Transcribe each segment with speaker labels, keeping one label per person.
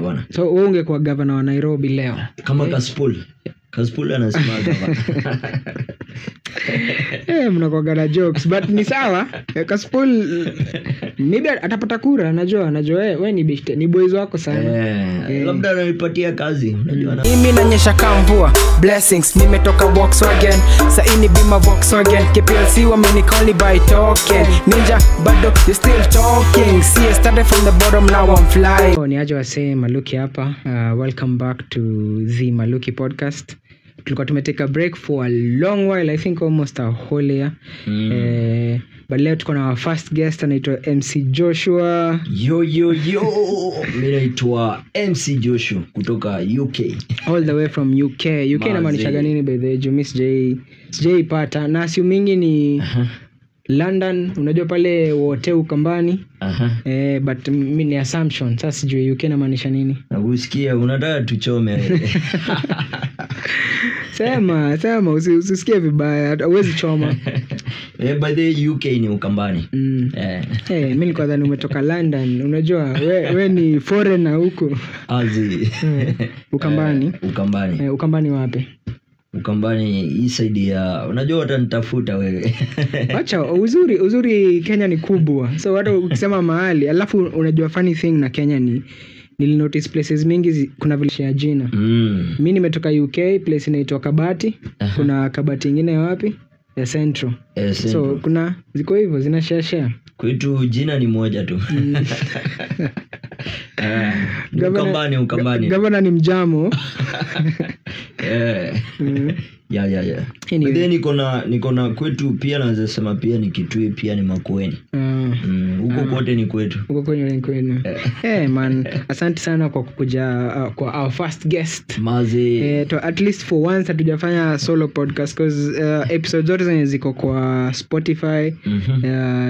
Speaker 1: bwana.
Speaker 2: So wewe ungekuwa governor wa Nairobi leo
Speaker 1: Kama Kaspul anasema gavana.
Speaker 2: Mnakuwa na jokes but ni sawa. Kaspul maybe atapata kura, najua wewe ni boys wako sana.
Speaker 1: Labda ananipatia kazi, unajua.
Speaker 3: Mimi nanyesha kamvua blessings, nimetoka Volkswagen saini bima Volkswagen KPLC wamenicall by token ninja bado you still talking, see I started from the bottom now I'm flying.
Speaker 2: Ni aje wase Maluki hapa. Welcome back to the Maluki podcast. Tulikuwa tumeteka break for a long while, I think almost a whole year. But leo tuko na our first guest anaitwa MC Joshua.
Speaker 1: Yo mimi naitwa MC Joshua kutoka UK.
Speaker 2: All the way from UK. Inamaanisha nini by the way? Jumis J pata na assuming ni London, unajua pale wote Ukambani. But mimi ni assumption. Sasa sijui UK inamaanisha nini.
Speaker 1: Na usikia unataka tuchome.
Speaker 2: Sema usisikie vibaya, huwezi choma.
Speaker 1: By the UK ni Ukambani.
Speaker 2: Mimi nilikuwa dhani umetoka London. Unajua we ni foreigner huko.
Speaker 1: Azi.
Speaker 2: Ukambani. Ukambani wapi?
Speaker 1: Ukambani hii side ya, unajua watanitafuta wewe.
Speaker 2: Acha uzuri Kenya ni kubwa. So hata ukisema mahali, alafu unajua funny thing na Kenya ni nilinotice places mingi kuna vile ya jina. Mimi nimetoka UK, place inaitwa Kabati. Kuna Kabati nyingine wapi? Ya Central. So kuna ziko hivyo zinashare.
Speaker 1: Kwetu jina ni moja tu. Ukambani.
Speaker 2: Gavana ni Mjamo.
Speaker 1: Ya. Anyway. Niko na kwetu pia naweza sema pia ni Kitui pia ni Makueni. Huko kote ni kwetu.
Speaker 2: Huko kwenye ni kwetu. Man, asante sana kwa kukuja kwa our first guest.
Speaker 1: Mazi.
Speaker 2: To at least for once hatujafanya solo podcast cause episodes zote zenye ziko kwa Spotify,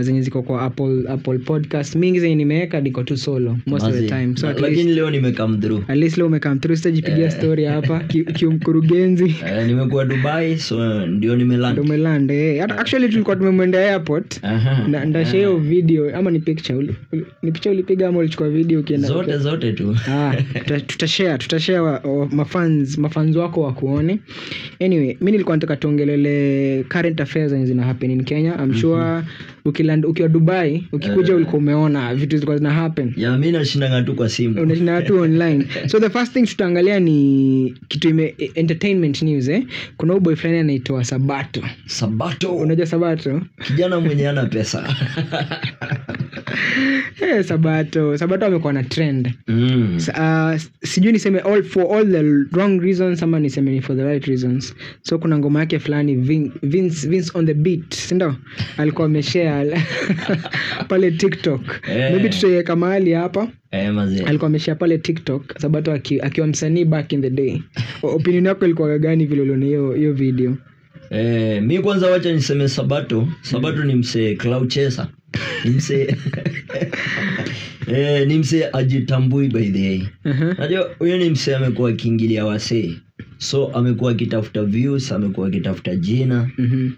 Speaker 2: zenye ziko kwa Apple podcast, mingi zenye nimeweka niko tu solo most of the time. So
Speaker 1: lakini leo nimecome through.
Speaker 2: At least leo umecome through, sitajipigia story hapa kiumkurugenzi.
Speaker 1: Nimekuwa Dubai so ndio nimeland.
Speaker 2: Actually tulikuwa tumemwenda airport. Na ndashare video ama ni picture ulipiga ama ulichukua video ukienda?
Speaker 1: Zote tu.
Speaker 2: tutashare mafans wako wa kuone. Anyway, mimi nilikuwa nataka tuongelele current affairs zina happen in Kenya. I'm sure ukiwa Dubai, ukikuja ulikuwa umeona vitu zilikuwa zina happen.
Speaker 1: Ya mimi nashinda tu kwa simu.
Speaker 2: Unashinda tu online. So the first thing tutaangalia ni kitu entertainment news. Kuna boy friend anaitwa Sabato. Unajua Sabato?
Speaker 1: Kijana mwenye ana pesa.
Speaker 2: Sabato amekuwa na trend. Sijui niseme for all the wrong reasons ama niseme for the right reasons. So kuna ngoma yake fulani Vince on the beat, si ndio? Alikuwa ameshare pale TikTok. Maybe tutaiweka mahali hapa. Alikuwa ameshare pale TikTok Sabato akiwa msanii back in the day. Opinion yako ilikuwa gani vile uliona hiyo video?
Speaker 1: Mimi kwanza wacha niseme Sabato ni msee cloud chaser. Ni msee ajitambui by the way. Unajua huyo ni msee amekuwa akiingilia wasee. So amekuwa akitafuta views, amekuwa akitafuta jina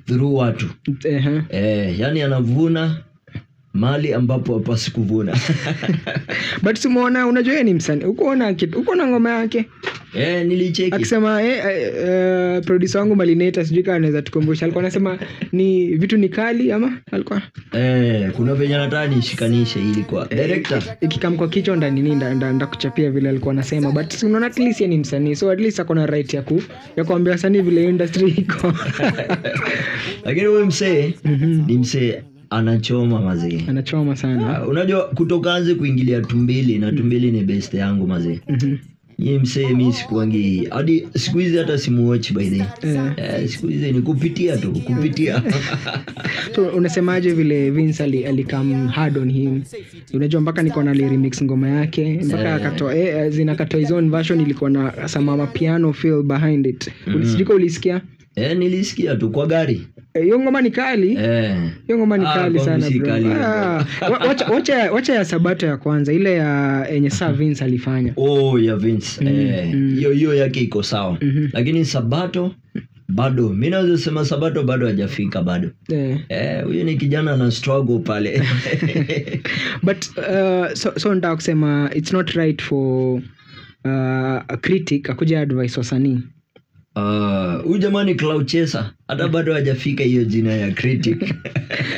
Speaker 1: through watu. Yani anavuna mali ambapo hapasi kuvuna.
Speaker 2: But simuona, unajua yeye ni msanii. Uko na ngoma yake?
Speaker 1: Nilicheki.
Speaker 2: Akisema producer wangu Malineta sijui kama anaweza tukumbusha. Alikuwa anasema ni vitu ni kali ama alikuwa?
Speaker 1: Kuna venye anataka nishikanishe ili kwa director.
Speaker 2: Ikikam kwa kichwa ndani ndakuchapia vile alikuwa anasema. But unaona at least yeye ni msanii. So at least akona right ya kuambia wasanii vile industry iko.
Speaker 1: Lakini wewe msee ni msee anachoma mazee.
Speaker 2: Anachoma sana.
Speaker 1: Unajua kutokaanze kuingilia Tumbili na Tumbili ni best yangu mazee. Yeye msee mimi sikuangi hadi siku hizi hata simuwatch by the way. Siku hizi ni kupitia.
Speaker 2: So unasemaje vile Vince alikam hard on him? Unajua mpaka niko na remix ngoma yake mpaka akatoa zinakatoa his own version, ilikuwa na some piano feel behind it. Ulisikia?
Speaker 1: Nilisikia tu kwa gari.
Speaker 2: Hiyo ngoma ni kali. Hiyo ngoma ni kali sana bro. Wacha ya Sabato ya kwanza ile ya yenye Vince alifanya.
Speaker 1: Ya Vince. Hiyo yake iko sawa. Lakini Sabato bado mimi naweza sema Sabato bado hajafika bado. Huyo ni kijana na struggle pale.
Speaker 2: But so nataka kusema it's not right for a critic akuja advice wasanii.
Speaker 1: Huyu jamani Cloud Chaser hata bado hajafika hiyo jina ya critic.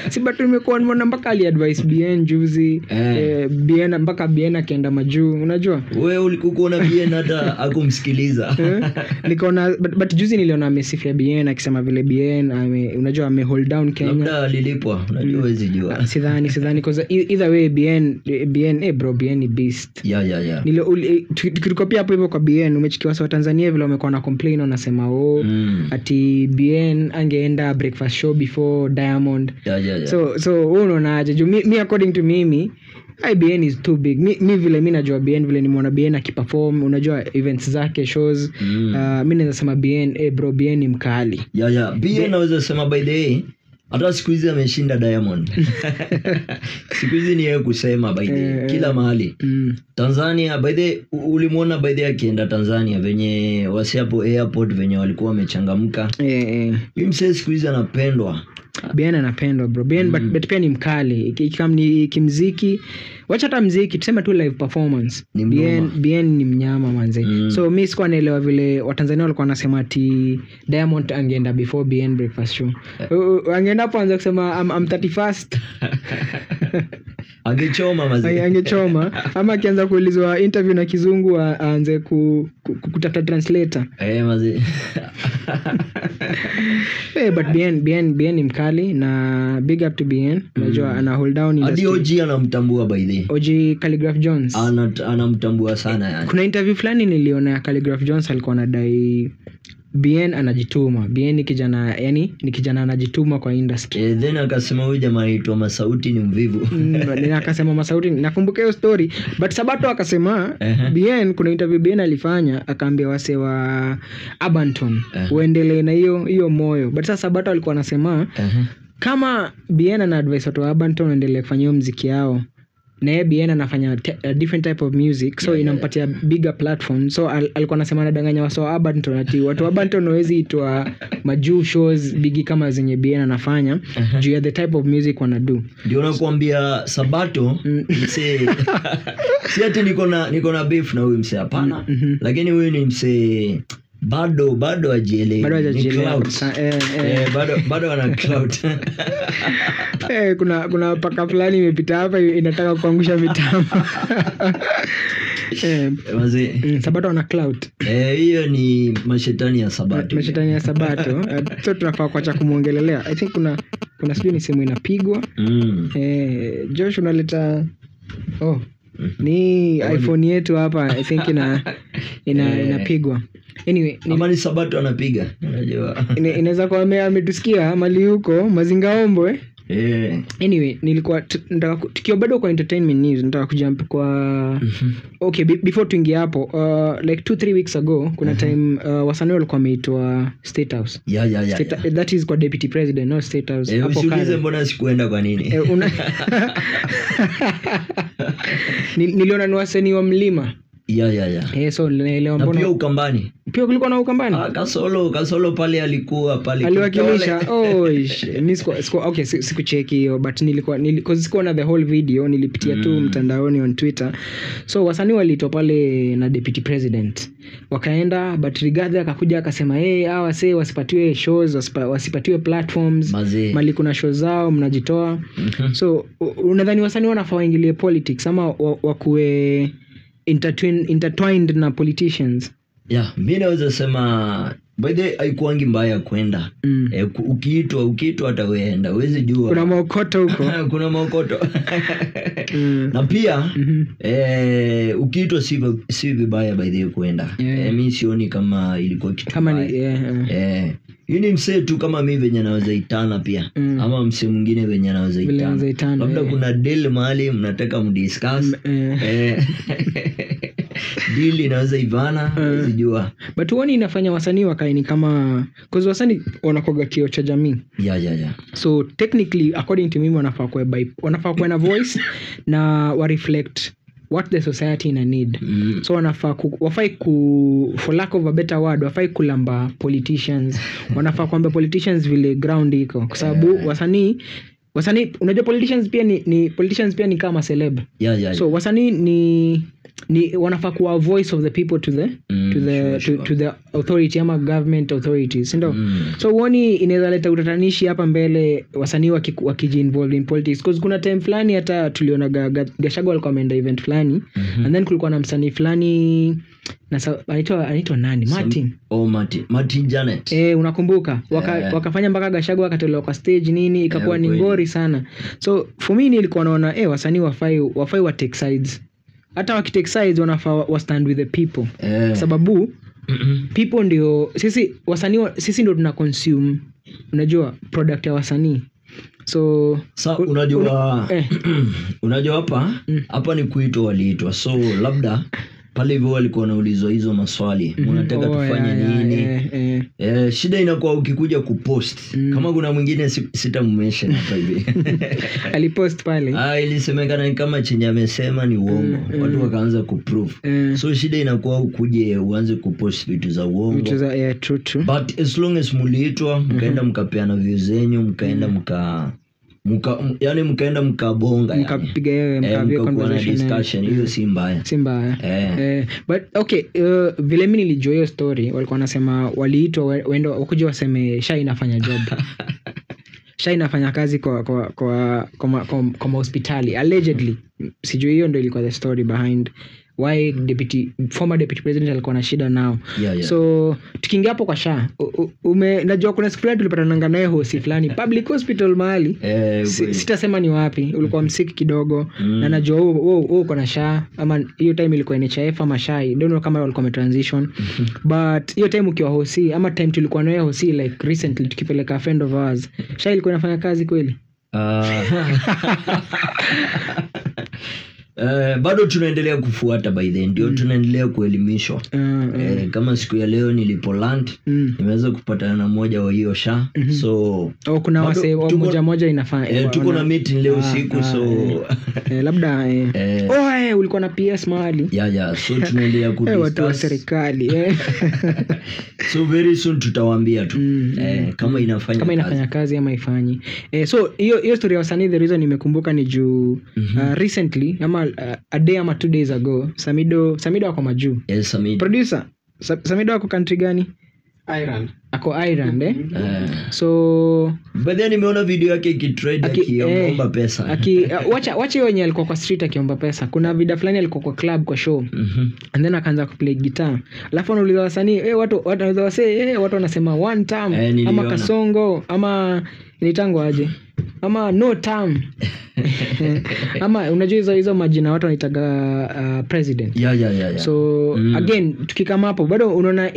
Speaker 2: Si bado nimekuwa nimeona mpaka ali advice BN juzi, BN mpaka BN akaenda majuu, unajua
Speaker 1: wewe ulikuwa na BN hata akumsikiliza.
Speaker 2: Nikaona but juzi niliona amesifia BN akisema vile BN unajua ame hold down Kenya.
Speaker 1: Labda alilipwa, unajua huwezi jua.
Speaker 2: Sidhani because either way BN bro, BN ni beast.
Speaker 1: Yeah.
Speaker 2: Tukikopia hapo hivyo kwa BN, umechikiwa sawa Tanzania vile wamekuwa na complain wanasema ati BN angeenda breakfast show before Diamond.
Speaker 1: Yeah.
Speaker 2: So unaonaje? Me according to me IBN is too big. Mi vile mi najua BN vile nimeona BN akiperform, unajua events zake, shows. Mi naweza sema BN bro, BN ni mkali.
Speaker 1: Yeah. BN naweza sema by the way hata siku hizi ameshinda Diamond. Siku hizi ni yeye kusema by the kila mahali. Tanzania by the ulimuona by the akienda Tanzania venye wasiapo airport venye walikuwa wamechangamka. Huyu msee siku hizi anapendwa.
Speaker 2: BN anapendwa bro. BN but pia ni mkali. Kama ni kimziki, wacha hata mziki tuseme tu live performance. BN ni mnyama manze. So mimi sikuwa naelewa vile Watanzania walikuwa wanasema ati Diamond angeenda before BN breakfast show. Angeenda hapo anza kusema I'm 31st.
Speaker 1: Angechoma mazee.
Speaker 2: Angechoma ama akianza kuulizwa interview na kizungu aanze kutafuta translator.
Speaker 1: Mazee.
Speaker 2: But BN ni mkali na big up to BN. Unajua ana hold down
Speaker 1: industry. Hadi OG anamtambua by the way.
Speaker 2: OG Khaligraph Jones.
Speaker 1: Anamtambua sana yani.
Speaker 2: Kuna interview fulani niliona ya Khaligraph Jones alikuwa anadai BN anajituma. BN ni kijana, yani ni kijana anajituma kwa industry.
Speaker 1: Then akasema huyu jamaa anaitwa Masauti ni mvivu.
Speaker 2: Akasema Masauti, nakumbuka hiyo story. But Sabato akasema BN, kuna interview BN alifanya akaambia wase wa Abanton uendelee na hiyo moyo. But sasa Sabato alikuwa anasema kama BN ana advice watu wa Abanton endelee kufanya hiyo muziki yao, na yeye BN anafanya a different type of music, so inampatia bigger platform. So alikuwa anasema anadanganya watu wa Abanton ati watu wa Abanton hawezi itwa majuu shows bigi kama zenye BN anafanya juu ya the type of music wanadu.
Speaker 1: Ndio nakwambia Sabato mse si ati niko na beef na huyu mse hapana, lakini huyu ni mse bado ajielewi. Bado ana cloud.
Speaker 2: Kuna paka fulani imepita hapa inataka kuangusha mitambo. Sabato ana cloud.
Speaker 1: Hiyo ni mashetani ya Sabato.
Speaker 2: Mashetani ya Sabato. So tunafaa kuacha kumuongelelea. I think kuna sijui ni simu inapigwa. Josh unaleta ni iPhone yetu hapa I think inapigwa. Anyway,
Speaker 1: ama ni Sabato anapiga, unajua.
Speaker 2: Inaweza kuwa ametusikia mali huko Mazingaombo Anyway, nilikuwa tukiwa bado kwa entertainment news, nataka kujump kwa okay, before tuingie hapo, like 2-3 weeks ago kuna time wasanii walikuwa wameitwa State House. That is kwa deputy president, no State House.
Speaker 1: Hapo usiulize mbona sikuenda kwa nini.
Speaker 2: Niliona ni wasanii wa Mlima. So naelewa mbona.
Speaker 1: Na pia Ukambani.
Speaker 2: Pia kulikuwa na Ukambani.
Speaker 1: Kasolo pale alikuwa pale.
Speaker 2: Aliwakilisha. Mimi okay, sikucheki hiyo but because sikuwa na the whole video, nilipitia tu mtandaoni on Twitter. So wasanii waliitwa pale na deputy president. Wakaenda but Rigathi akakuja akasema hawa say wasipatiwe shows, wasipatiwe platforms. Mali kuna shows zao mnajitoa. So unadhani wasanii wanafaa waingilie politics ama wakuwe intertwined na politicians?
Speaker 1: Mimi naweza sema by the haikuangi mbaya kwenda. Ukiitwa hata weenda, huwezi jua.
Speaker 2: Kuna maokoto huko.
Speaker 1: Kuna maokoto. Na pia ukiitwa si vibaya by the kwenda. Mimi sioni kama ilikuwa kitu kama hii ni msee tu kama mimi venye naweza itana pia. Ama msee mwingine venye naweza itana. Labda kuna deal mahali mnataka mdiscuss. Deal inaweza ivana, sijua.
Speaker 2: But huoni inafanya wasanii wakaini kama cause wasanii wanakoga kioo cha jamii. So technically according to me wanafaa kuwa na voice na wa reflect what the society ina need. So wafai for lack of a better word, wafai kulamba politicians. Wanafaa kwamba politicians vile ground iko, kwa sababu wasanii wasanii unajua politicians pia ni kama celeb.
Speaker 1: Yeah.
Speaker 2: So wasanii ni wanafaa kuwa voice of the people to the authority ama government authorities, ndio. So uoni inaweza leta utatanishi hapa mbele wasanii wakiinvolve in politics, because kuna time fulani hata tuliona Gachagua alikuwa ameenda event fulani, and then kulikuwa na msanii fulani na anaitwa nani, Martin
Speaker 1: Janet,
Speaker 2: unakumbuka wakafanya mpaka Gachagua akatolewa kwa stage nini, ikakuwa ni ngori sana. So for me nilikuwa naona wasanii wafai wa take sides. Hata wakitake sides wanafaa wa stand with the people. Sababu people ndio sisi wasanii, sisi ndio tuna consume, unajua, product ya wasanii. So
Speaker 1: unajua hapa ni kuitwa waliitwa. So labda pale hivyo walikuwa wanaulizwa hizo maswali, unataka tufanye nini? Shida inakuwa ukikuja kupost, kama kuna mwingine sitammention hapa hivi
Speaker 2: alipost pale,
Speaker 1: ilisemekana kama chenye amesema ni uongo, watu wakaanza kuprove. So shida inakuwa ukuje uanze kupost vitu za uongo,
Speaker 2: true.
Speaker 1: But as long as muliitwa, mkaenda mkapeana views zenyu, mkaenda mkaenda mkabonga,
Speaker 2: mkapiga mkavia conversation
Speaker 1: discussion, hiyo si mbaya.
Speaker 2: But okay, vile mimi nilijua hiyo story, walikuwa wanasema waliitwa waende wakuje waseme Shah inafanya job. Shah inafanya kazi kwa hospitali allegedly. Sijui hiyo ndio ilikuwa the story behind why former deputy president alikuwa na shida nao. So tukiingia hapo kwa Shah, najua kuna siku fulani tulipata naye hosi fulani public hospital mahali, sitasema ni wapi, ulikuwa msiki kidogo, na najua uko na Shah, ama hiyo time ilikuwa NHIF ama Shah, don't know kama walikuwa transition. But hiyo time ukiwa hosi ama time tulikuwa naye hosi like recently tukipeleka a friend of ours, Shah ilikuwa inafanya kazi kweli?
Speaker 1: Bado tunaendelea kufuata by the end, ndio tunaendelea kuelimishwa. Kama siku ya leo nilipoland nimeweza kupatana na mmoja wa hiyo Shah. So
Speaker 2: kuna wase moja inafanya
Speaker 1: tuko na meeting leo usiku, so
Speaker 2: labda ulikuwa na PS mahali.
Speaker 1: So tunaendelea kudiscuss
Speaker 2: watu wa serikali.
Speaker 1: So very soon tutawaambia tu kama inafanya
Speaker 2: kazi ama ifanyi. So hiyo story ya wasanii, the reason nimekumbuka ni juu recently ama a day ama 2 days ago, Samido wako majuu.
Speaker 1: Yes, Samido.
Speaker 2: Producer, Samido wako country gani?
Speaker 3: Ireland.
Speaker 2: Ako Ireland. So
Speaker 1: but then nimeona video yake ikitrade akiomba pesa.
Speaker 2: Wacha wenye alikuwa kwa street akiomba pesa. Kuna video fulani alikuwa kwa club kwa show. And then akaanza kuplay guitar. Alafu anauliza wasanii, watu wanasema one time ama kasongo ama nitango aje, ama no time ama unajua hizo majina watu wanaitaga president. So again tukikama hapo bado unaona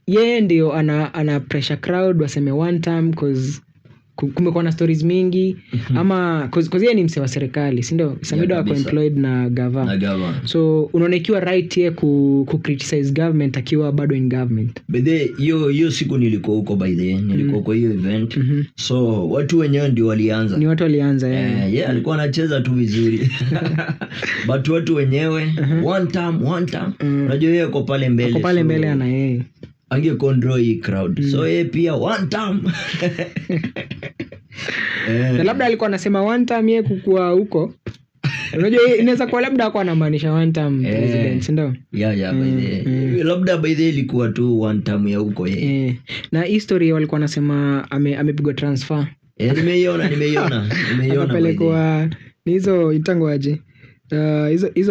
Speaker 2: yeye ndio ana pressure crowd waseme one time, cause kumekuwa na stories mingi ama cause yeye ni msee wa serikali, si ndio? Samido ako employed na gava. So unaona ikiwa right yeye ku criticize government akiwa bado in government.
Speaker 1: But hiyo siku nilikuwa huko by the way, nilikuwa kwa hiyo event. So watu wenyewe ndio walianza.
Speaker 2: Ni watu walianza
Speaker 1: alikuwa anacheza tu vizuri. But watu wenyewe one time. Unajua yeye kwa pale mbele
Speaker 2: ana yeye
Speaker 1: ange control hii crowd. So yeye pia one time.
Speaker 2: Na labda alikuwa anasema one time yeye kukua huko. Unajua inaweza kuwa labda alikuwa anamaanisha one time president, ndio?
Speaker 1: Labda by the ilikuwa tu one time ya huko yeye.
Speaker 2: Na history walikuwa wanasema amepigwa transfer.
Speaker 1: Nimeiona.
Speaker 2: Akapelekwa hizo itango aje.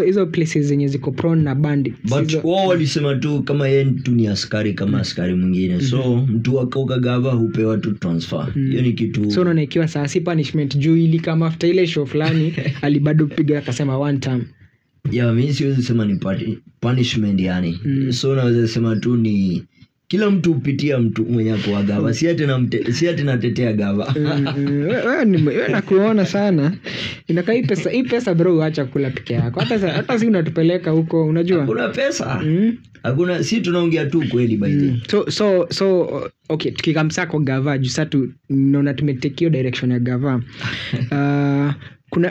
Speaker 2: Hizo places zenye ziko prone na bandits.
Speaker 1: But wao walisema tu kama yeye tu ni askari kama askari mwingine. So mtu akauka gava hupewa tu transfer. Hiyo ni kitu.
Speaker 2: So unaona ikiwa saa si punishment juu ili kama after ile show fulani alibado kupiga akasema one time.
Speaker 1: Mimi siwezi sema ni punishment yani. So naweza sema tu ni kila mtu upitia mtu mwenye kwa gava. Si ati natetea gava.
Speaker 2: Wewe nakuona sana. Inakaa hii pesa bro acha kula peke yako. Hata si unatupeleka huko, unajua.
Speaker 1: Hakuna pesa. Hakuna, si tunaongea tu kweli by the.
Speaker 2: So okay, tukikamsa kwa gava juu sasa tunaona tumetekio direction ya gava.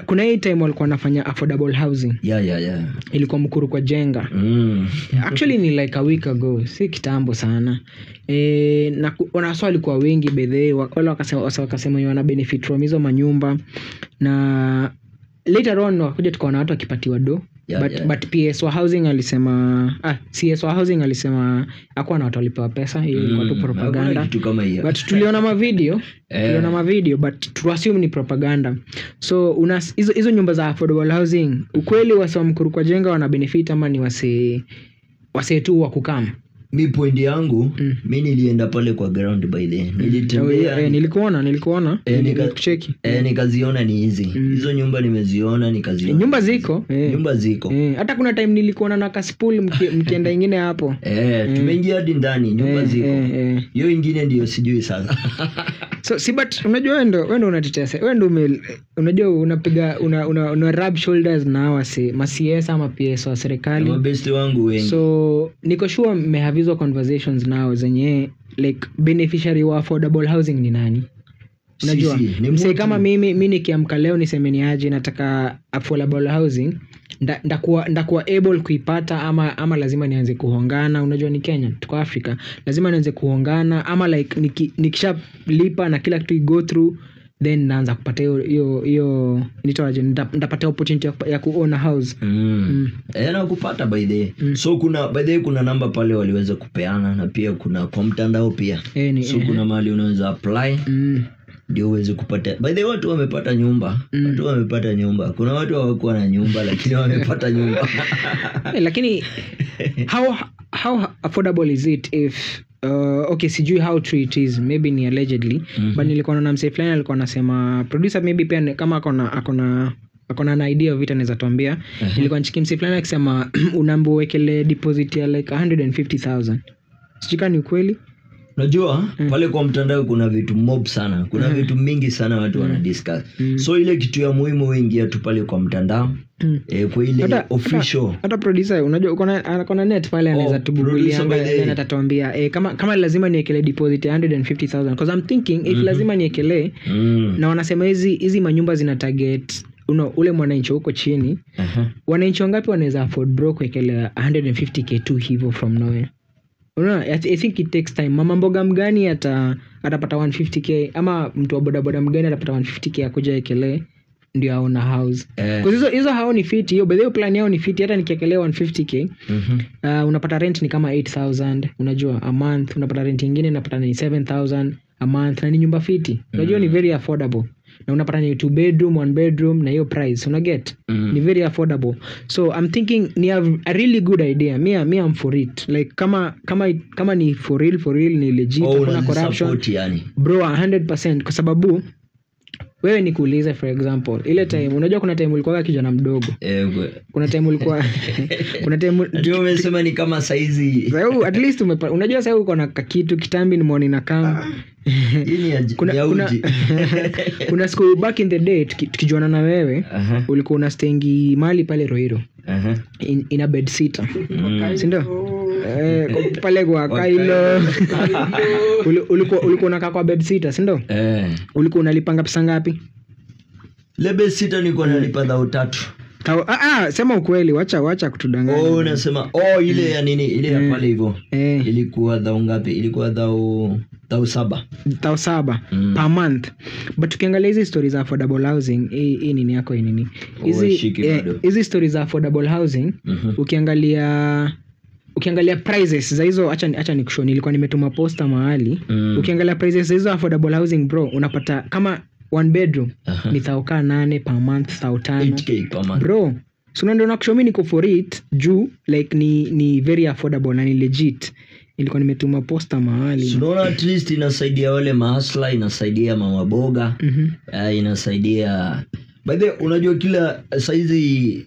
Speaker 2: kuna hii time walikuwa wanafanya affordable housing.
Speaker 1: Yeah.
Speaker 2: Ilikuwa Mkuru kwa Jenga. Actually ni like a week ago, si kitambo sana. Na wanaswa walikuwa wengi bedhe, wale wakasema wana benefit from hizo manyumba, na later on wakuja tukaona watu wakipatiwa do. But PSW Housing alisema CSW Housing alisema hakuwa na watu walipewa pesa, hiyo ilikuwa tu propaganda. But tuliona ma video but tu assume ni propaganda. So hizo nyumba za affordable housing, ukweli wasa Mkuru kwa Jenga wana benefit ama ni wase tu wa kukam?
Speaker 1: Mi point yangu, mi nilienda pale kwa ground by the nilitembea.
Speaker 2: Nilikuona nikucheki.
Speaker 1: Nikaziona ni hizi. Hizo nyumba nimeziona, nikaziona.
Speaker 2: Nyumba ziko.
Speaker 1: Nyumba ziko.
Speaker 2: Hata kuna time nilikuona na Kaspool mkienda ingine hapo.
Speaker 1: Tumeingia hadi ndani, nyumba ziko. Hiyo ingine ndio sijui sasa.
Speaker 2: So si but unajua wewe ndo unatetea. Wewe ndo unajua unapiga una rub shoulders na wase CS ama PS wa serikali.
Speaker 1: Ni best wangu wengi.
Speaker 2: So niko sure mmehave hizo conversations nao zenye like beneficiary wa affordable housing ni nani? Unajua msee kama mimi nikiamka leo niseme ni aje nataka affordable housing, ndakuwa able kuipata ama lazima nianze kuhongana? Unajua ni Kenya, tuko Africa, lazima nianze kuhongana ama like nikishalipa na kila kitu go through then naanza kupata hiyo nitawaje ndapata opportunity ya kuown a house.
Speaker 1: Na kupata by the so kuna namba pale waliweza kupeana, na pia kuna kwa mtandao pia. So kuna mahali unaweza apply ndio uweze kupata. By the way, watu wamepata nyumba. Kuna watu hawakuwa na nyumba lakini wamepata nyumba.
Speaker 2: Lakini how affordable is it if okay, sijui how true it is, maybe ni allegedly, but nilikuwa na msee fulani alikuwa anasema, producer maybe pia kama akona na idea of it anaweza tuambia. Nilikuwa nchiki msee fulani akisema unaambiwa wekele deposit ya like 150,000. Sijui ni ukweli.
Speaker 1: Unajua pale kwa mtandao kuna vitu mob sana, kuna vitu mingi sana watu wana discuss. So ile kitu ya muhimu uingia tu pale kwa mtandao. Kwa ile official.
Speaker 2: Hata producer unajua kuna net pale anaweza tubugulia na atatuambia kama lazima niekele deposit ya 150,000, because I'm thinking if lazima niekele na wanasema hizi manyumba zina target ule mwananchi huko chini. Wananchi wangapi wanaweza afford bro kuekele 150k tu hivyo from nowhere? Unaona, I think it takes time. Mama mboga mgani atapata 150k ama mtu wa bodaboda mgani atapata 150k akuja ekele ndio aona house. Kwa hizo hao ni fit, hiyo bedhe plan yao ni fit. Hata nikiekelea 150k unapata rent ni kama 8,000, unajua a month. Unapata rent nyingine unapata ni 7,000 a month, na ni nyumba fiti. Unajua ni very affordable. Na unapata ni 2 bedroom 1 bedroom na hiyo price una get ni very affordable. So I'm thinking ni a really good idea. Me I'm for it. Like kama ni for real ni legit, kuna corruption
Speaker 1: yani.
Speaker 2: Bro 100%, kwa sababu wewe nikuulize for example ile time, unajua kuna time ulikuwa kijana mdogo. Kuna time ulikuwa
Speaker 1: ndio umesema ni kama saizi.
Speaker 2: At least unajua sasa uko na kitu kitambi ni morning na kama kuna siku back in the day tukijuana na wewe ulikuwa unastengi mali pale Roiro in a bed sitter, si ndio? Pale kwa Kailo ulikuwa unakaa kwa bed sitter, si ndio? Ulikuwa unalipanga pesa ngapi?
Speaker 1: Le bed sitter nilikuwa nalipa 3,000.
Speaker 2: Sema ukweli, wacha kutudanganya.
Speaker 1: Unasema ile ya nini, ile ya pale hivyo. Ilikuwa dhao ngapi? Ilikuwa dhao 7 per month. But tukiangalia hizi stories za affordable housing, hii nini yako hii nini? Hizi stories za affordable housing, ukiangalia prices za hizo, acha nikushow, nilikuwa nimetuma poster mahali. Ukiangalia prices za hizo affordable housing bro, unapata kama 1 bedroom ni 8,000 per month, 8k per month.
Speaker 2: Bro, so ndio nakushow mimi niko for it juu like ni very affordable na ni legit. Nilikuwa nimetuma poster mahali.
Speaker 1: Unaona, at least inasaidia wale mahasla, inasaidia mama boga, inasaidia. By the way, unajua kila saizi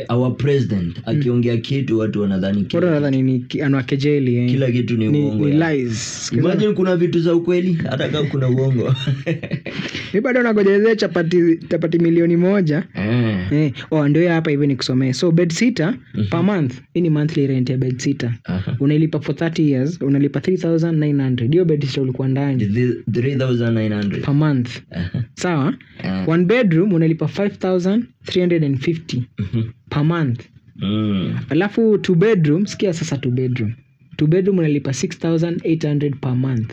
Speaker 1: our president akiongea kitu watu wanadhani
Speaker 2: ni anawakejeli.
Speaker 1: Kila kitu ni uongo.
Speaker 2: Ni lies.
Speaker 1: Imagine kuna vitu za ukweli hata kama kuna uongo.
Speaker 2: Mimi bado nagojelea chapati milioni 1. Ndio hapa hivi nikusomee. So bed sitter per month, hii ni monthly rent ya bed sitter. Unailipa for 30 years, unalipa 3,900. Hiyo bed sitter ulikuwa ndani
Speaker 1: 3,900
Speaker 2: per month. Sawa? 1 bedroom unalipa 5350 per month. Alafu 2 bedroom, sikia sasa 2 bedroom. 2 bedroom unalipa 6800 per month.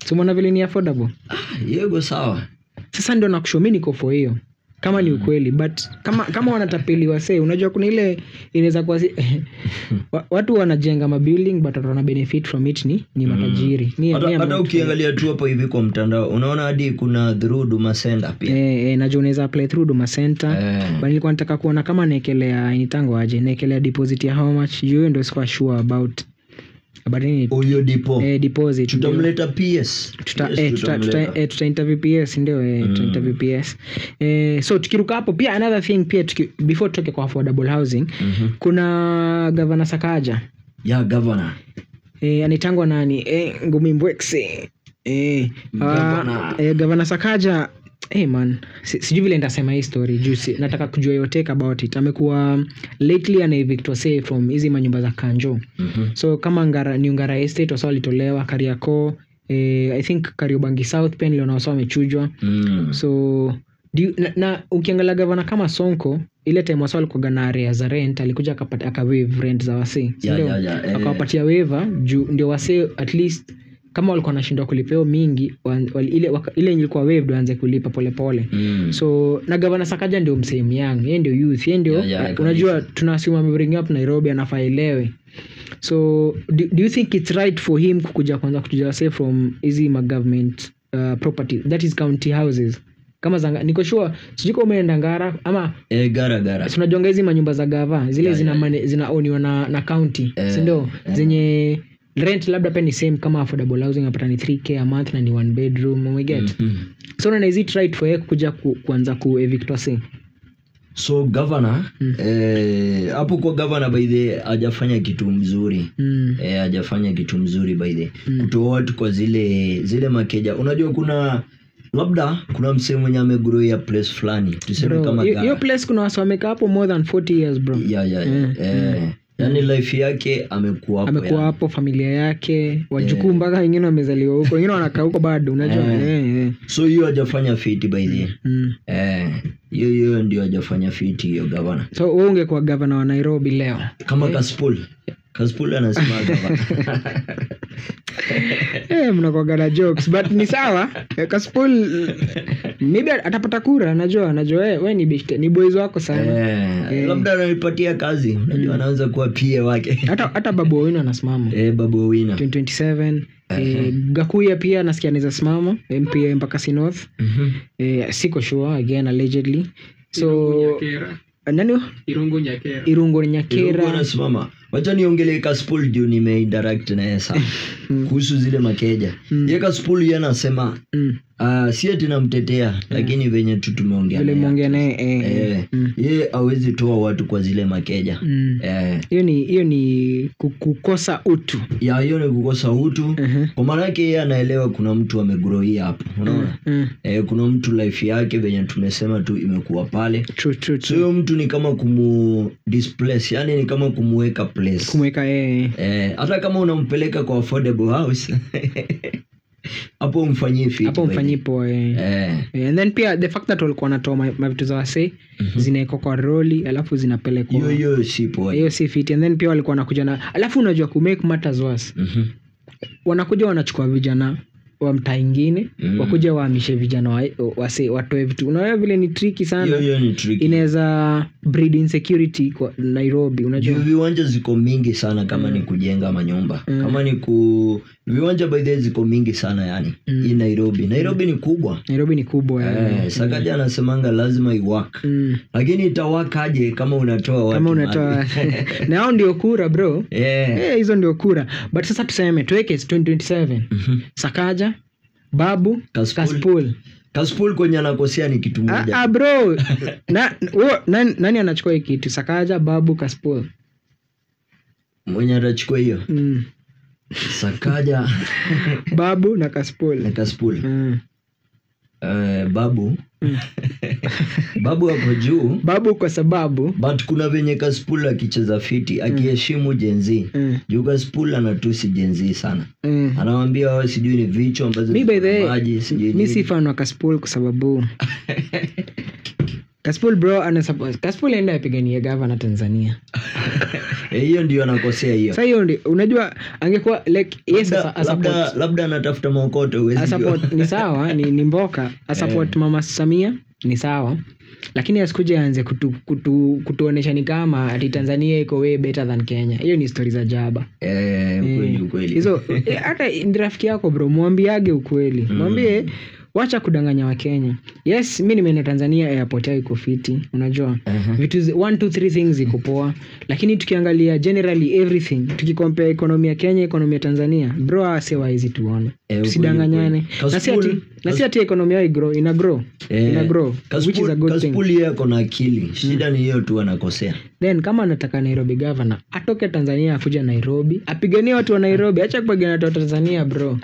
Speaker 2: So mwana vile ni affordable.
Speaker 1: Yego sawa.
Speaker 2: Sasa ndio nakushow niko for hiyo. Kama ni ukweli, but kama wanatapeli wasee, unajua kuna ile inaweza kuwa watu wanajenga mabuilding but wana benefit from it ni matajiri.
Speaker 1: Hata ukiangalia tu hapo hivi kwa mtandao unaona hadi kuna through Huduma Center pia.
Speaker 2: Najua unaweza apply through Huduma Center. But nilikuwa nataka kuona kama naekelea initango aje, naekelea deposit ya how much. Hiyo ndio sikuwa sure about
Speaker 1: Oyo
Speaker 2: deposit.
Speaker 1: Tutamleta PS.
Speaker 2: Tuta interview PS ndio tuta interview PS. So tukiruka hapo pia another thing pia before tutoke kwa affordable housing, kuna Governor Sakaja.
Speaker 1: Governor.
Speaker 2: Anitangwa nani? Ngumi Mbwekse. Governor Sakaja. Man, sijui vile nitasema hii story juicy. Nataka kujua yote about it. Amekuwa lately ana evict say from hizi manyumba za Kanjo. So kama Ngara Estate wasa walitolewa, Kariakoo, I think Kariobangi South Pen leo wasa wamechujwa. So na ukiangalia Governor kama Sonko, ile time wasa walikuwa na area za rent, alikuja aka waive rent za wase. Akawapatia waiver ndio wase at least kama walikuwa wanashindwa kulipeo mingi ile ilikuwa waived waanze kulipa pole. So na Governor Sakaja ndio msemo yangu, yeye ndio youth, yeye ndio unajua tunasema bring up Nairobi anafaelewe. So do you think it's right for him kukuja kwanza kutuja say from easy government property, that is county houses kama zanga, niko sure sijiko umeenda Ngara ama
Speaker 1: Gara
Speaker 2: tunajonga hizi manyumba za gava zile zina oniwa na county, si ndio? Zenye rent labda pia ni same kama affordable housing, hapa ni 3k a month na ni 1 bedroom, we get. So na is it right for kuja kuanza ku evict wase?
Speaker 1: So Governor hapo kwa Governor by the hajafanya kitu mzuri. Hajafanya kitu mzuri by the kutoa watu kwa zile makeja. Unajua labda kuna msemo mwenye amegrow ya place fulani tuseme kama
Speaker 2: hiyo place kuna watu wamekaa hapo more than 40 years bro.
Speaker 1: Yani life yake amekuwa
Speaker 2: hapo, familia yake, wajukuu mpaka wengine wamezaliwa huko, wengine wanakaa huko bado, unajua.
Speaker 1: So hiyo hajafanya fit by the hiyo ndio hajafanya fit hiyo Governor.
Speaker 2: So wewe ungekuwa Governor wa Nairobi leo
Speaker 1: kama Kaspul anasema Governor.
Speaker 2: Mnakuwa gana jokes but ni sawa. Kaspul maybe atapata kura, najua wewe ni boys wako sana.
Speaker 1: Labda ananipatia kazi, unajua anaanza kuwa PA wake.
Speaker 2: Hata Babu Owino anasimama.
Speaker 1: Babu Owino
Speaker 2: 2027. Gakuya pia nasikia anaweza simama MP Embakasi North. Siko sure again allegedly. So nani? Irungo Nyakera
Speaker 1: anasimama. Wacha niongelee Kaspul juu nimeindirect na yeye sana kuhusu zile makeja. Yeye Kaspul yeye anasema si eti namtetea lakini venye tu tumeongea naye yeye hawezi toa watu kwa zile makeja.
Speaker 2: Hiyo ni kukosa utu.
Speaker 1: Hiyo ni kukosa utu. Kwa maana yake yeye anaelewa kuna mtu amegrow hapo, unaona? Kuna mtu life yake venye tumesema tu imekuwa pale.
Speaker 2: True.
Speaker 1: So hiyo mtu ni kama displace, yani ni kama kumweka place. Hata kama unampeleka kwa affordable house hapo umfanyie fit.
Speaker 2: Hapo umfanyie poa. And then pia the fact that walikuwa wanatoa mavitu za wase zinaekwa kwa roli alafu zinapelekwa.
Speaker 1: Hiyo si poa.
Speaker 2: Hiyo si fit. And then pia walikuwa wanakuja na alafu unajua ku make matters worse. Wanakuja wanachukua vijana wa mtaa ingine wakuja wahamishe vijana watoe vitu. Unaona vile ni tricky sana.
Speaker 1: Hiyo ni tricky.
Speaker 2: Inaweza breed insecurity kwa Nairobi, unajua.
Speaker 1: Viwanja ziko mingi sana kama ni kujenga manyumba. Kama ni viwanja by the ziko mingi sana yani. Hii Nairobi ni kubwa.
Speaker 2: Yani.
Speaker 1: Sakaja anasemanga lazima iwork. Lakini itawaka aje kama unatoa watu.
Speaker 2: Kama unatoa. Na hao ndio kura bro. Hizo ndio kura. But sasa tuseme tuweke 2027. Sakaja, Babu, Kaspul kwenye anakosea ni kitu moja. Bro. Nani anachukua hiki kitu? Sakaja, Babu, Kaspul.
Speaker 1: Mwenye atachukua hiyo? Sakaja,
Speaker 2: Babu na Kaspul.
Speaker 1: Babu. Babu hapo juu.
Speaker 2: Babu kwa sababu
Speaker 1: But kuna venye Kasipul akicheza fiti akiheshimu Gen Z. Juu Kasipul anatusi Gen Z sana. Anawaambia wao sijui ni vichwa ambazo
Speaker 2: maji sijui. Mimi si fan wa Kasipul kwa sababu Kasipul bro Kasipul enda apigania governor Tanzania.
Speaker 1: Hiyo ndio anakosea hiyo.
Speaker 2: Sasa hiyo ndio unajua angekuwa like yes
Speaker 1: labda anatafuta maokoto uwezi.
Speaker 2: Support ni sawa ni mboka. Support Mama Samia ni sawa. Lakini asikuje aanze kutuonesha ni kama ati Tanzania iko way better than Kenya. Hiyo ni story za jaba.
Speaker 1: Ukweli.
Speaker 2: Hizo hata rafiki yako bro mwambiage ukweli. Mwambie wacha kudanganya wa Kenya. Yes, mimi nimeenda Tanzania airport yao iko fiti, unajua. Vitu 1 2 3 things iko poa. Lakini tukiangalia generally everything, tukicompare economy ya Kenya, economy ya Tanzania, bro asewa hizi tuone. Tusidanganyane. Na si ati economy yao ina grow, which is a good thing.
Speaker 1: Kasipul yako na akili. Shida ni hiyo tu anakosea.
Speaker 2: Then kama anataka Nairobi governor, atoke Tanzania afuja Nairobi, apiganie watu wa Nairobi, acha kupigania watu wa Tanzania bro.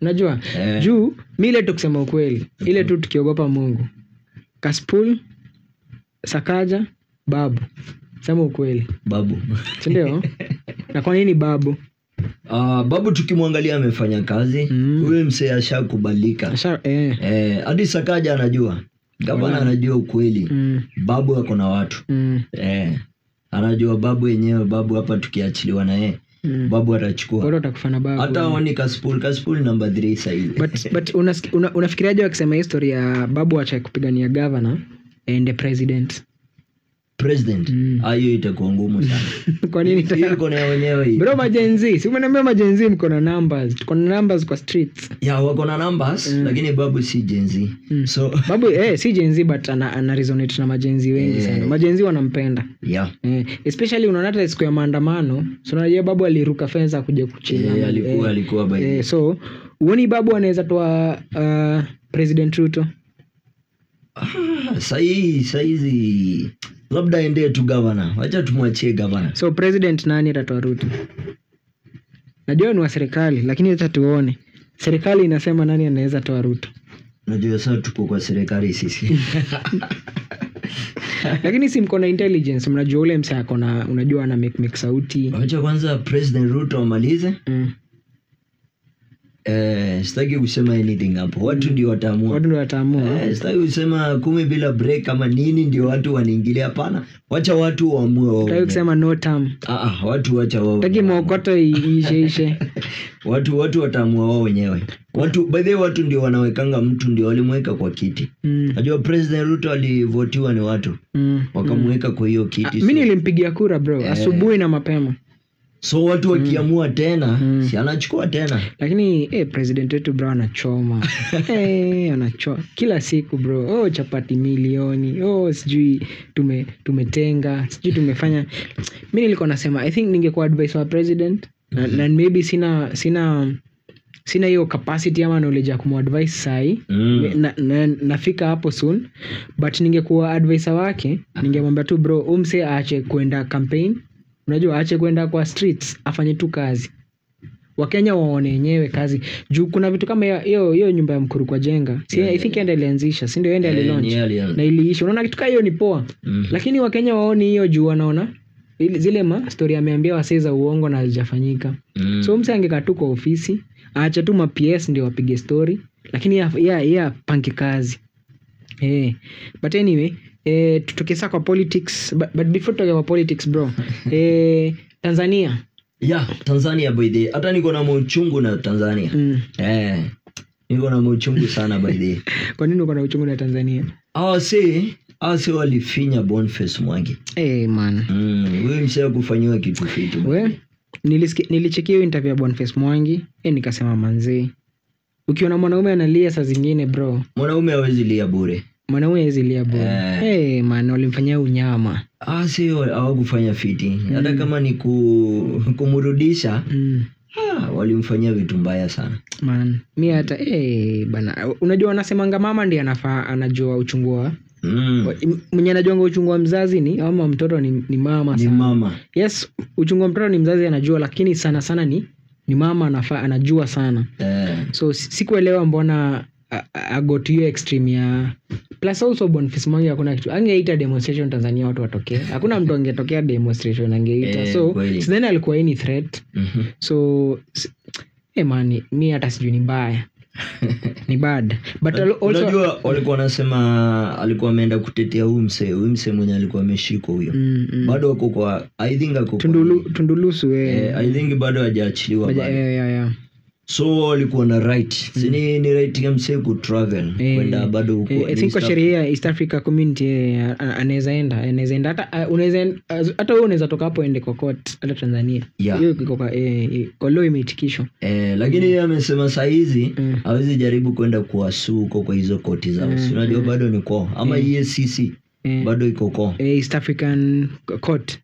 Speaker 2: Unajua? Juu mile tu kusema ukweli, ile tu tukiogopa Mungu. Kasipul, Sakaja, Babu. Sema ukweli.
Speaker 1: Babu.
Speaker 2: Ndio? Na kwa nini Babu?
Speaker 1: Babu tukimwangalia amefanya kazi. Huyu msee ashakubalika. Hadi Sakaja anajua. Gavana anajua ukweli. Babu ako na watu. Anajua Babu yenyewe. Babu hapa tukiachiliwa na yeye. Babu atachukua.
Speaker 2: Bora utakufana Babu.
Speaker 1: Hata wani Kasipul number 3 sasa.
Speaker 2: But unafikiriaje wakisema historia ya Babu acha kupigania governor and the president?
Speaker 1: Hiyo itakuwa ngumu sana.
Speaker 2: Kwa nini
Speaker 1: hiyo iko na wenyewe hii?
Speaker 2: Bro majenzi, si umeniambia majenzi mko na numbers. Tuko na numbers kwa streets.
Speaker 1: Wako na numbers lakini Babu si Gen Z. So
Speaker 2: Babu si Gen Z but ana resonate na majenzi wengi sana. Majenzi wanampenda. Especially unaona hata siku ya maandamano, so unajua Babu aliruka fence kuja kuchina.
Speaker 1: Alikuwa by.
Speaker 2: So uone Babu anaweza toa President Ruto.
Speaker 1: Saizi labda ende tu governor. Wacha tumwachie governor.
Speaker 2: So president nani atatoa Ruto? Najua ni wa serikali lakini hata tuone. Serikali inasema nani anaweza toa Ruto.
Speaker 1: Najua sasa tuko kwa serikali sisi.
Speaker 2: Lakini si mko na intelligence, mnajua ule msa yako na unajua ana make sauti.
Speaker 1: Wacha kwanza President Ruto amalize. Sitaki kusema anything hapo. Watu ndio wataamua. Sitaki kusema 10 bila break kama nini ndio watu wanaingilia, hapana. Wacha watu waamue wao.
Speaker 2: Sitaki kusema no term.
Speaker 1: Watu wacha wao.
Speaker 2: Sitaki mokoto iishe.
Speaker 1: Watu wataamua wao wenyewe. By the way watu ndio wanawekanga mtu ndio walimweka kwa kiti. Unajua President Ruto alivotiwa ni watu. Wakamweka kwa hiyo kiti.
Speaker 2: Mimi nilimpigia kura bro, asubuhi na mapema.
Speaker 1: So watu wakiamua tena, si anachukua tena.
Speaker 2: Lakini president wetu bro anachoma. Anachoma kila siku bro. Chapati milioni. Sijui tumetenga, sijui tumefanya. Mimi nilikuwa nasema I think ningekuwa advice wa president na maybe sina hiyo capacity ama knowledge ya kumadvise sai. Nafika hapo soon, but ningekuwa advisor wake, ningemwambia tu bro, umse aache kwenda campaign. Unajua aache kwenda kwa streets, afanye tu kazi. Wakenya waone wenyewe kazi. Juu kuna vitu kama hiyo nyumba ya Mkuru kwa jenga. I think ende alianzisha, si ndio ende alilaunch. Na iliisha. Unaona kitu kama hiyo ni poa. Lakini Wakenya waone hiyo juu wanaona zile story ameambia waseza uongo na halijafanyika. So mse angekaa tu kwa ofisi, aache tu ma PS ndio wapige story, lakini pange kazi. But anyway, tutoke kwa politics, but before talking about politics bro, Tanzania.
Speaker 1: Tanzania by the hata niko na mauchungu na Tanzania. Niko na mauchungu sana by the.
Speaker 2: Kwa nini uko na uchungu na Tanzania?
Speaker 1: Ase walifinya Boniface Mwangi.
Speaker 2: Man.
Speaker 1: Wewe msha kufanywa kitu fitu.
Speaker 2: Wewe nilichekia hiyo interview ya Boniface Mwangi, nikasema manzee. Ukiona mwanaume analia saa zingine bro.
Speaker 1: Mwanaume hawezi lia bure.
Speaker 2: Man, walimfanyia unyama.
Speaker 1: Sio hawakufanya fiti. Hata kama ni kumrudisha, walimfanyia vitu mbaya sana.
Speaker 2: Man, mimi hata bana, unajua wanasemanga mama ndiye anajua uchungu wa. Mwenye anajua uchungu wa mzazi ni ama mtoto ni mama sana.
Speaker 1: Ni mama.
Speaker 2: Yes, uchungu wa mtoto ni mzazi anajua, lakini sana sana ni mama anajua sana. So sikuelewa mbona got hiyo extreme ya plus also Boniface Mwangi hakuna kitu angeita demonstration Tanzania watu watokee, hakuna mtu angetokea demonstration angeita, so then alikuwa any threat. So man mi hata sijui ni mbaya ni bad but also
Speaker 1: unajua walikuwa wanasema alikuwa ameenda kutetea huyu mse mwenye alikuwa ameshikwa huyo. Bado wako kwa I think ako
Speaker 2: Tundulusu
Speaker 1: I think bado hajaachiliwa bado. So walikuwa na right. Sini ni right ya mse ku travel kwenda bado huko.
Speaker 2: I think kwa sheria ya East Africa Community anaweza enda hata wewe unaweza toka hapo ende kwa court hata Tanzania. Hiyo iko kwa law imeitikishwa.
Speaker 1: Lakini yeye amesema saa hizi hawezi jaribu kwenda kuwasu huko kwa hizo koti zao. Unajua bado ni kwa ama EACC bado iko kwa
Speaker 2: East African Court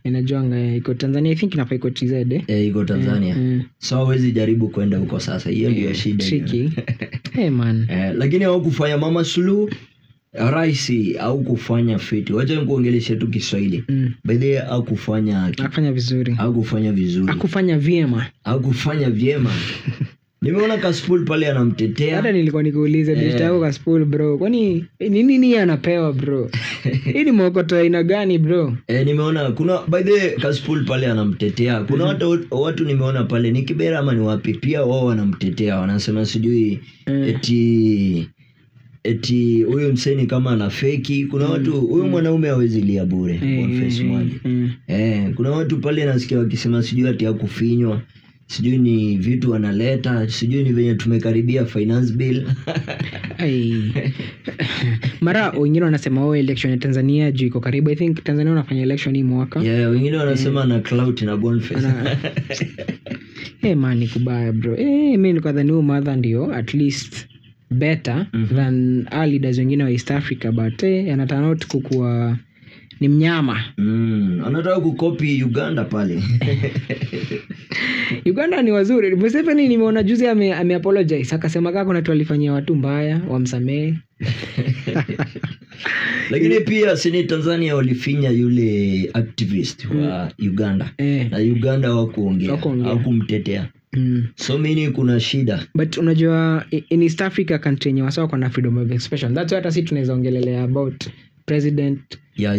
Speaker 2: inajuanga iko Tanzania. I think inafaa iko TZ
Speaker 1: iko Tanzania. So hawezi jaribu kwenda huko sasa. Hiyo ndio shida.
Speaker 2: Man.
Speaker 1: Lakini hawakufanya Mama Suluhu raisi au kufanya fiti. Wacha nikuongeleshe tu Kiswahili. By the way hakufanya
Speaker 2: vizuri.
Speaker 1: Hakufanya vyema. Nimeona Kaspool pale anamtetea.
Speaker 2: Hata nilikuwa nikuuliza bishta yako Kaspool bro. Kwani nini anapewa bro? Hii ni mokoto aina gani bro?
Speaker 1: Nimeona kuna by the way Kaspool pale anamtetea. Kuna watu nimeona pale ni Kibera ama ni wapi pia wao wanamtetea. Wanasema sijui eti huyo mseni kama ana fake. Kuna watu huyo mwanaume hawezi lia bure Boniface Mwangi. Kuna watu pale nasikia wakisema sijui ati hakufinywa. Sijui ni vitu analeta, sijui ni venye tumekaribia finance bill.
Speaker 2: Mara wengine wanasema election ya Tanzania juu iko karibu. I think Tanzania wanafanya election hii mwaka.
Speaker 1: Wengine wanasema na clout na Boniface.
Speaker 2: Man kubaya bro. Mimi niko dhani huyu mother ndio at least better than our leaders wengine wa East Africa, but anataka not kukua ni mnyama.
Speaker 1: Anataka kukopi Uganda pale.
Speaker 2: Uganda ni wazuri. Museveni nimeona juzi ame-apologize. Akasema kama kuna watu walifanyia watu mbaya, wamsamee.
Speaker 1: Lakini pia sini Tanzania walifinya yule activist wa Uganda. Na Uganda hawakuongea, hawakumtetea. So mimi kuna shida.
Speaker 2: But unajua in East Africa country yenye wasawa kwa na freedom of expression. That's why hata sisi tunaweza ongelelea about President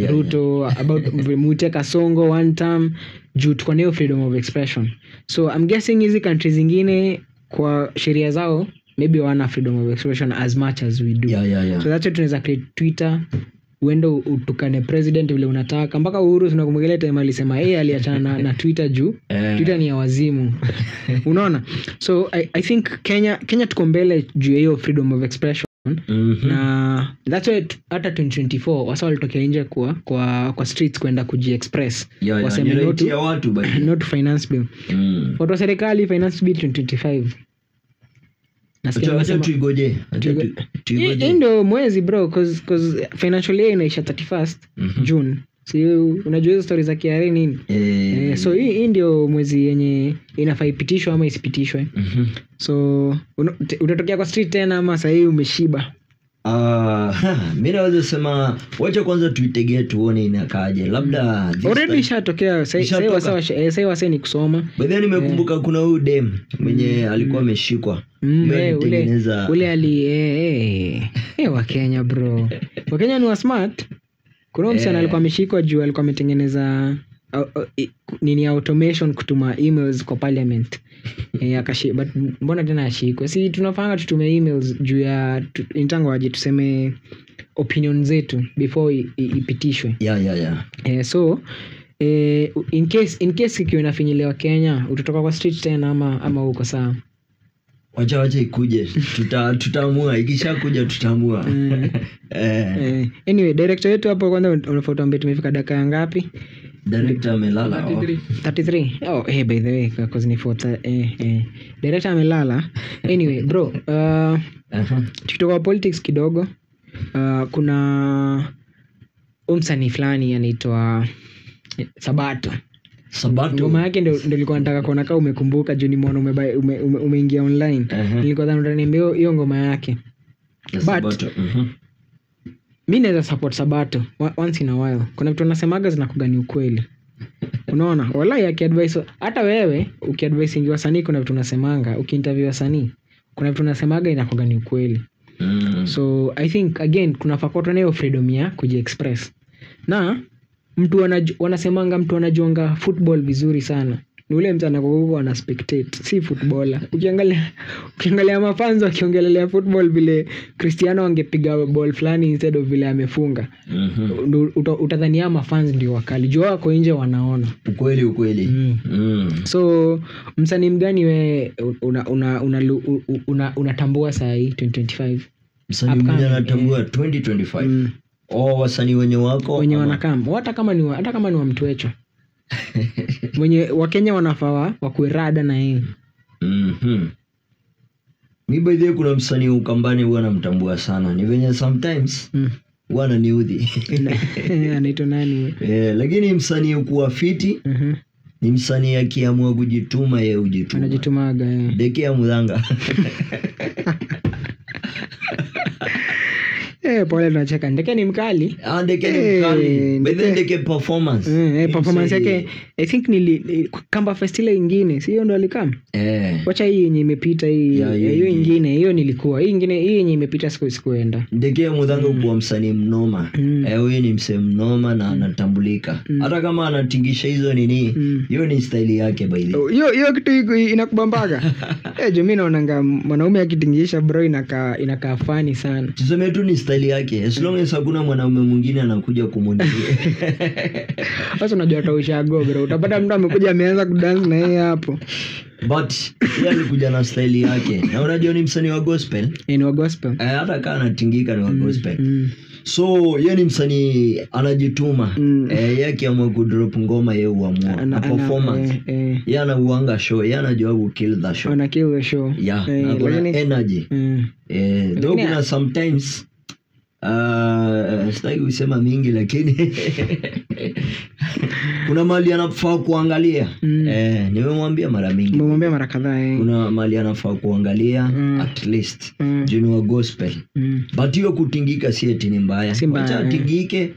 Speaker 2: Ruto, about Muteka Songo one term, juu tuko na freedom of expression. So I'm guessing hizi countries zingine kwa sheria zao maybe wana freedom of expression as much as we do. So that's why tunaweza create Twitter, uendo utukane president vile unataka. Mpaka Uhuru tunakumgelea time alisema aliachana na Twitter juu Twitter ni ya wazimu. Unaona? So I think Kenya tuko mbele juu hiyo freedom of expression. Na that's why hata 2024 wasa walitokea nje kwa streets kwenda kuji-express.
Speaker 1: Waseme
Speaker 2: not finance bill. Watu wa serikali finance bill 2025.
Speaker 1: Acha tuigoje.
Speaker 2: Ndio mwezi bro, cause financial year inaisha 31st June. Si unajua hizo stories za KRA nini? So hii ndio mwezi yenye inafaa ipitishwe ama isipitishwe. So utatokea kwa street tena ama sasa hivi umeshiba?
Speaker 1: Mimi naweza sema wacha kwanza tuitegee tuone inakaje. Labda
Speaker 2: already ishatokea sasa wasa ni kusoma.
Speaker 1: Baadaye nimekumbuka kuna huyu dem mwenye alikuwa ameshikwa.
Speaker 2: Ule ali wa Kenya bro. Wa Kenya ni wa smart. Kuna msana alikuwa ameshikwa juu alikuwa ametengeneza nini automation kutuma emails kwa parliament. But mbona tena ashikwe? Si tunafanga tutume emails juu ya intango waje tuseme opinion zetu before ipitishwe. So in case ikiwa inafinyiliwa Kenya utatoka kwa street tena ama uko sawa?
Speaker 1: Wacha ikuje. Tutaamua. Ikishakuja tutaamua.
Speaker 2: Anyway, director wetu hapo kwanza unafuata mbele tumefika dakika ngapi?
Speaker 1: Director amelala.
Speaker 2: 33. By the way, because ni for director amelala. Anyway, bro, tukitoka politics kidogo, kuna msanii fulani anaitwa Sabato. Ngoma yake ndio nilikuwa nataka kuona kama umekumbuka juu nimeona umeingia online. Nilikuwa nadhani utaniambia hiyo ngoma yake. But mimi naweza support Sabato once in a while. Kuna vitu nasemaga zinakugani ukweli. Unaona? Wallahi akiadvise hata wewe ukiadvise ingi wasanii kuna vitu unasemanga ukiinterview wasanii kuna vitu nasemaga inakuwa ni ukweli. So I think again kuna fakota nayo freedom ya kujiexpress. Na mtu wanasemanga mtu anajonga football vizuri sana ni ule mtu anakokuwa ana spectate, si footballer. Ukiangalia mafanzo akiongelelea football vile Cristiano angepiga ball fulani instead of vile amefunga. Utadhania mafans ndio wakali. Jua wako nje wanaona.
Speaker 1: Ukweli.
Speaker 2: So msanii mgani we unatambua saa hii 2025?
Speaker 1: Msanii mmoja anatambua 2025. Wasanii wenye wako
Speaker 2: wenye wanakam. Hata kama ni wa Mtwecho. Mwenye Wakenya wanafaa wakuwe rada na yeye.
Speaker 1: Mi by the way kuna msanii Ukambani huwa namtambua sana. Ni venye sometimes huwa ananiudhi.
Speaker 2: Anaitwa nani?
Speaker 1: Lakini msanii ukuwa fiti. Ni msanii akiamua kujituma yeye hujituma.
Speaker 2: Anajitumaga.
Speaker 1: Dekea Mudhanga.
Speaker 2: Pole tunacheka. Ndeke ni mkali.
Speaker 1: Ndeke ni mkali. But then Ndeke performance.
Speaker 2: Performance yake I think Kamba Festival ingine. Si hiyo ndo alikam? Wacha hii yenye imepita hii. Hiyo ingine, hiyo nilikuwa. Hii ingine, hii yenye imepita sikuenda.
Speaker 1: Ndeke Mudhanga kwa msanii mnoma. Huyo ni msanii mnoma na anatambulika. Hata kama anatingisha hizo nini, hiyo ni style yake by the way.
Speaker 2: Hiyo kitu inakubambaga. Mimi naonanga mwanaume akitingisha bro inakaa funny sana.
Speaker 1: Tuseme tu ni style yake. As long as hakuna mwanaume mwingine anakuja kumondia.
Speaker 2: Sasa unajua taushago bro. Utapata mtu amekuja ameanza kudance na yeye hapo.
Speaker 1: But yeye alikuja na style yake. Na unajua ni msanii wa gospel.
Speaker 2: Ni wa gospel.
Speaker 1: Hata kama anatingika ni wa gospel. So yeye ni msanii anajituma. Yeye akiamua kudrop ngoma yeye huamua. Na performance. Yeye anauanga show, yeye anajua ku kill the show.
Speaker 2: Ana kill the show.
Speaker 1: Yeah, na kuna energy. Though kuna sometimes sitaki kusema mingi lakini kuna mali anafaa kuangalia. Nimemwambia mara mingi.
Speaker 2: Nimemwambia mara kadhaa.
Speaker 1: Kuna mali anafaa kuangalia at least junior gospel. But hiyo kutingika si eti ni mbaya. Acha atingike.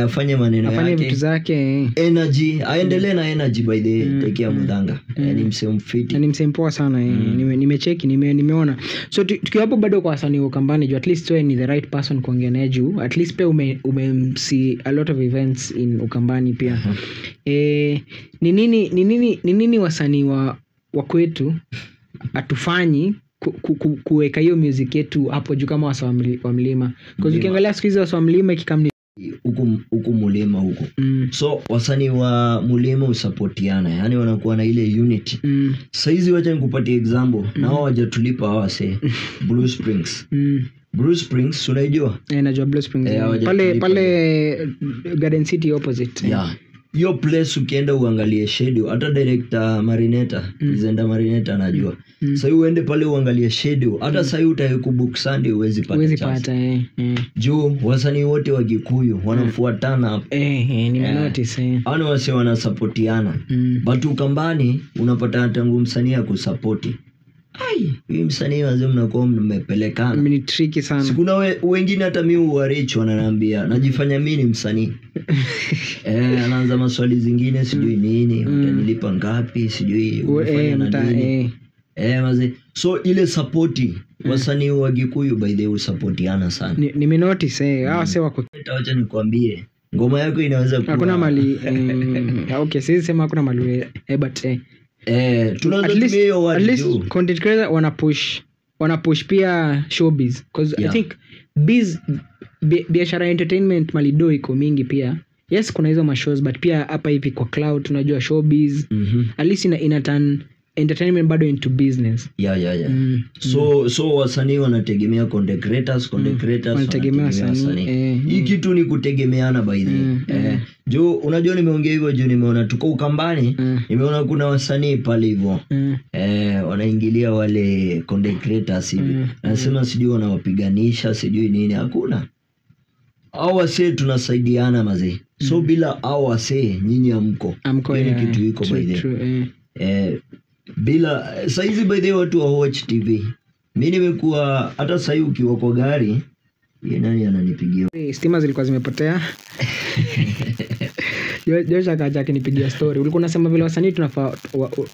Speaker 1: Afanye maneno yake.
Speaker 2: Afanye vitu zake.
Speaker 1: Energy, aendelee na energy by the Ndeke Mudhanga. Ni msee mfiti.
Speaker 2: Ni msee poa sana. Nimecheki, nimeona. So tukiwa hapo bado kwa wasanii Ukambani, at least wewe ni the right person kuongea naye juu. At least pia see a lot of events in Ukambani pia. Ni nini wasanii wa kwetu atufanyi kuweka hiyo music yetu hapo juu kama wasa wa mlima? Because ukiangalia siku hizi wasa wa mlima ikikamni
Speaker 1: huku mulima huku. So wasanii wa mulima usapotiana, yani wanakuwa na ile unity. Saizi wacha nikupatie example. Na wao hawajatulipa wase Blue Springs. Blue Springs unajua?
Speaker 2: Najua Blue Springs. Pale Garden City opposite.
Speaker 1: Hiyo place ukienda uangalie schedule, hata director Marineta, Zenda Marineta anajua. Sasa uende pale uangalie schedule, hata sasa utakubook Sunday uwezi pata. Juu wasanii wote wa Gikuyu wanafuatana hapo.
Speaker 2: Nimenotice.
Speaker 1: Hao wase wanasupportiana. But Ukambani unapata tangu msanii akusupport. Hii msanii wazee mnakuwa mmepelekana.
Speaker 2: Ni tricky sana.
Speaker 1: Sikuna wengine hata mimi uwarich wananiambia najifanya mimi ni msanii. Anaanza maswali zingine sijui nini, utanilipa ngapi, sijui unafanya na nini. Maze. So ile support wasanii wa Gikuyu by the way supportiana sana.
Speaker 2: Nimenotice hao wase wako.
Speaker 1: Acha nikwambie. Ngoma yako inaweza kuwa
Speaker 2: hakuna mali okay, siwezi sema hakuna mali but
Speaker 1: tunaanza tumie hiyo word.
Speaker 2: At least content creator wana push pia showbiz because I think biashara entertainment malido iko mingi pia. Yes, kuna hizo mashows but pia hapa hivi kwa cloud tunajua showbiz. At least ina turn entertainment bado into business. So wasanii wanategemea content creators wanategemea wasanii. Hii kitu ni kutegemeana by the jo unajua nimeongea hivyo juu nimeona tuko Ukambani, nimeona kuna wasanii pale hivyo wanaingilia wale content creators hivi. Anasema sijui wanawapiganisha sijui nini, hakuna. Hao wasee tunasaidiana mazee. So bila hao wasee nyinyi hamko. Ni kitu iko by the bila saizi by the watu wa watch TV. Mimi nimekuwa hata sasa ukiwa kwa gari nani ananipigia? Stima zilikuwa zimepotea. Josh akaja akinipigia story. Ulikuwa unasema vile wasanii tunafaa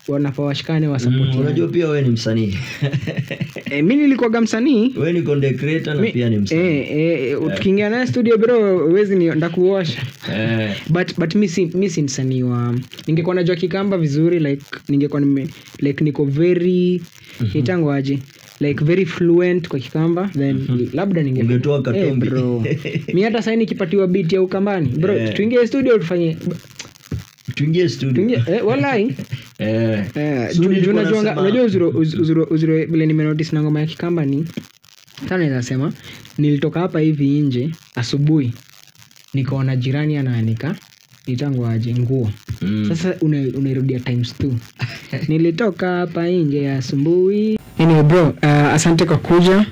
Speaker 2: wanafaa washikane wa support.
Speaker 1: Unajua pia wewe ni msanii.
Speaker 2: Mimi nilikuwa msanii.
Speaker 1: Wewe ni content creator na pia ni msanii.
Speaker 2: Ukiingia na studio bro, huwezi ni ndakuosha. But mimi si msanii wa. Ningekuwa najua Kikamba vizuri like ningekuwa niko very nitangoaje like very fluent kwa Kikamba then labda
Speaker 1: ningetoa Katombi.
Speaker 2: Bro. Mimi hata sasa nikipatiwa beat ya Ukambani bro, tuingie studio tufanye wallahi unajua uzuro vile nimenotice na ngoma ya Kikamba ni sana naweza sema nilitoka hapa hivi nje asubuhi nikaona jirani anaanika nitangoaje nguo. Sasa unairudia times 2. Nilitoka hapa nje asubuhi. Anyway bro, asante kwa kuja.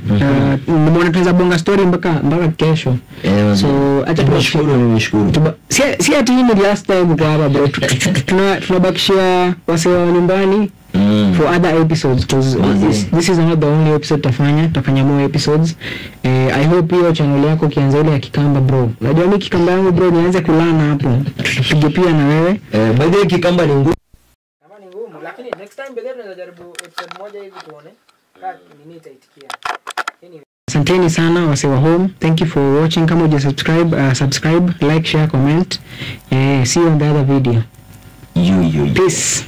Speaker 2: Nimeona tunaweza bonga story mpaka kesho. So acha
Speaker 1: tunashukuru.
Speaker 2: Si ati hii ni last time kwa hapa bro. Tunabakishia wase wa nyumbani for other episodes because this is not the only episode tafanya more episodes. I hope hiyo channel yako kianza ile ya Kikamba bro. Unajua mimi Kikamba yangu bro nianze kulana hapo. Tupige pia na wewe.
Speaker 1: By the way Kikamba ni ngumu.
Speaker 2: Kama ni ngumu lakini next time bado tunaweza jaribu episode moja hivi tuone kama nini itaitikia. Asanteni sana wase wa home. Thank you for watching. Kama subscribe, like, share, comment. See you on the other video.
Speaker 1: You.
Speaker 2: Peace.